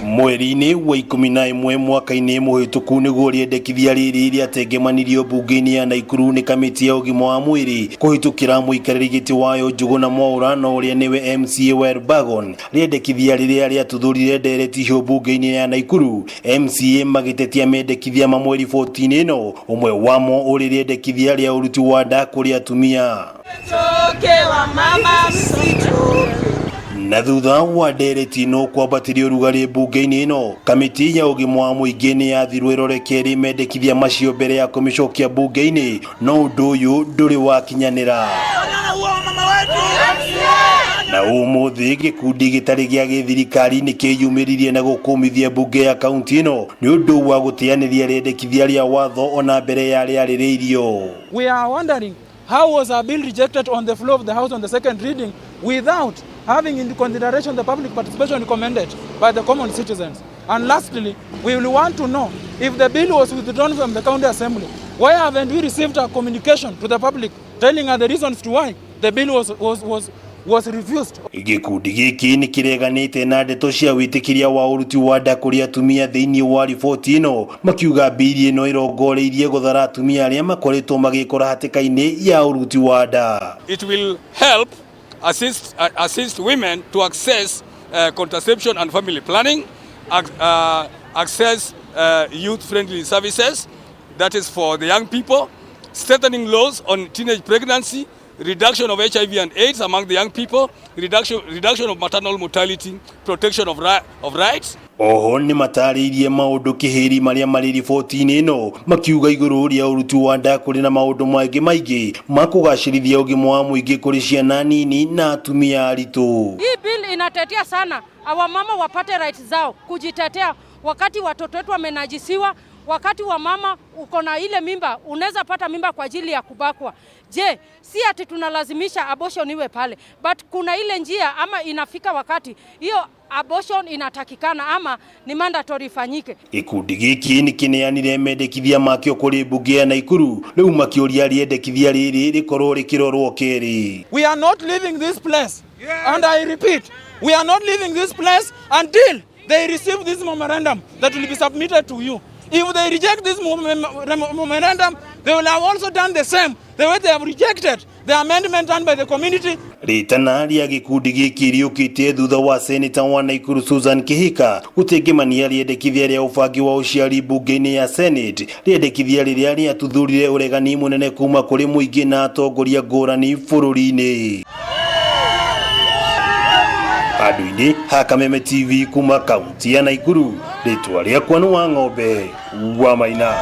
Mweri-inĩ wa 11 mwaka-inĩ mũhĩtũku nĩguo rĩendekithia rĩrĩ rĩatengemanirio mbunge-inĩ ya Naikuru nĩ kamĩtĩ ya ũgima wa mwĩrĩ kũhĩtũkĩra mũikarĩri gĩtĩ wayo Njũgũna Mwaũra na ũrĩa nĩwe MCA wa Elbagon. Rĩendekithia rĩrĩa rĩatũthũrire ndereti icio mbunge-inĩ ya Naikuru, MCA magĩtetia mendekithia mamwe riboti-inĩ ĩno, ũmwe wamo ũrĩ rĩendekithia rĩa ũruti wa nda kũrĩ atumia. Na thutha wa ndereti ĩno kwambatĩria ũrugarĩ mbunge-inĩ ĩno, kamĩtĩ ya ũgima wa mũingĩ nĩ yathirwo ĩrore mendekithia macio mbere ya kũmĩcokia mbunge-inĩ, no ũndũ ũyũ ndũrĩ wakinyanĩra. Na ũmũthĩ gĩkundi gĩtarĩ gĩa gĩthirikari nĩ kĩyumĩririe na gũkũmithia mbunge ya kaunti ĩno nĩ ũndũ wa gũteanĩria rĩendekithia rĩa watho ona mbere ya rĩarĩrĩirio. We are wondering how was our bill rejected on the floor of the House on the second reading without having into consideration the public participation recommended by the common citizens. And lastly, we will want to know if the bill was withdrawn from the county assembly. Why haven't we received a communication to the public telling us the reasons to why the bill was refused? Gĩkundi gĩkĩ nĩ kĩreganĩte na ndeto cia wĩtĩkĩria wa ũruti wa nda kũrĩ atumia thĩinĩ wa riboti ĩno, makiuga bili ĩno ĩrongoreirie gũthara atumia arĩa makoretwo magĩkora hatĩka-inĩ ya ũruti wa nda. It will help assist women to access contraception and family planning, access youth-friendly services, that is for the young people, strengthening laws on teenage pregnancy, reduction of HIV and AIDS among the young people, reduction of maternal mortality, protection of rights. Oho nĩ matarĩirie maũndũ kĩhĩri marĩa marĩ riboti-inĩ ĩno, makiuga igũrũ rĩa ũruti wa nda kũrĩ na maũndũ mangĩ maingĩ ma kũgacĩrithia ũgima wa mũingĩ kũrĩ ciana nini na atumia aritũ. Hii bill inatetea sana wamama wapate rights zao kujitetea wakati watoto wetu wamenajisiwa. Wakati wa mama uko na ile mimba, unaweza pata mimba kwa ajili ya kubakwa. Je, si ati tunalazimisha abortion iwe pale, but kuna ile njia ama inafika wakati hiyo abortion inatakikana ama ni mandatory fanyike. Gĩkundi gĩkĩ nĩ kĩneanire mendekithia makĩo kũrĩ mbunge ya Naikuru, rĩu makĩũria rĩendekithia rĩrĩ rĩkorwo rĩkĩrorwo kerĩ. We are not leaving this place, and I repeat, we are not leaving this place until they receive this memorandum that will be submitted to you. If they reject this memorandum, they will have also done the same, the way they have rejected the amendment done by the community. Ritana rĩa gĩkundi gĩkĩ rĩũkĩte thutha wa seneta wa Naikuru Susan Kihika gũtengemania rĩendekithia rĩa ũbangi wa ũciari mbunge-inĩ ya Senate, rĩendekithia rĩrĩa rĩatũthũrire ũregani mũnene kuma kũrĩ mũingĩ na atongoria ngũrani bũrũri-inĩ. Handũ-inĩ ha Kameme TV kuma kaunti ya Naikuru, rĩtwa rĩakwa nĩ Wang'ombe wa Maina.